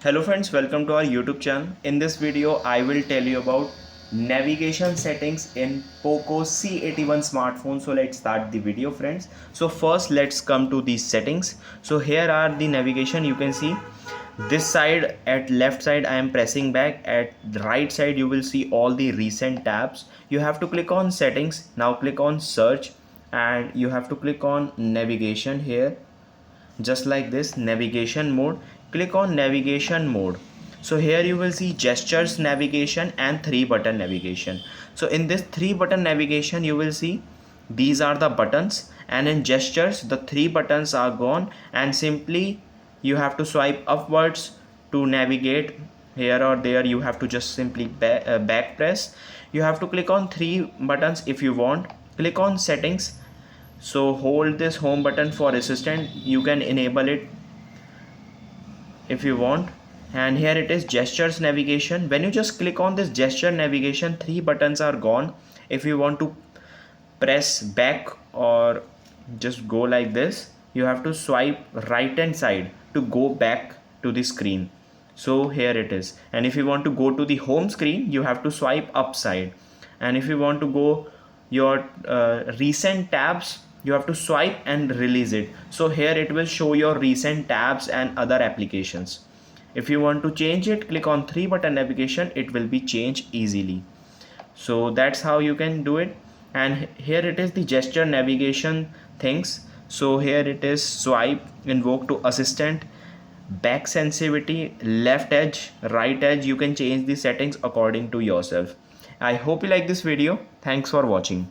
Hello friends, welcome to our YouTube channel. In this video, I will tell you about navigation settings in Poco C81 smartphone. So let's start the video friends. So first let's come to these settings. So here are the navigation. You can see this side at left side I am pressing back. At the right side you will see all the recent tabs. You have to click on settings. Now click on search and you have to click on navigation here, just like this, navigation mode. Click on navigation mode. So here you will see gestures navigation and 3 button navigation. So in this 3 button navigation you will see these are the buttons, and in gestures the 3 buttons are gone, and simply you have to swipe upwards to navigate here or there. You have to just simply back press. You have to click on 3 buttons if you want. Click on settings. So hold this home button for assistant. You can enable it if you want. And here it is, gestures navigation. When you just click on this gesture navigation, 3 buttons are gone. If you want to press back or just go like this, you have to swipe right hand side to go back to the screen. So here it is. And if you want to go to the home screen, you have to swipe upside. And if you want to go your recent tabs, you have to swipe and release it. So here it will show your recent tabs and other applications. If you want to change it, click on 3 button navigation. It will be changed easily. So that's how you can do it. And here it is, the gesture navigation things. So here it is, swipe, invoke to assistant, back sensitivity, left edge, right edge. You can change the settings according to yourself. I hope you like this video. Thanks for watching.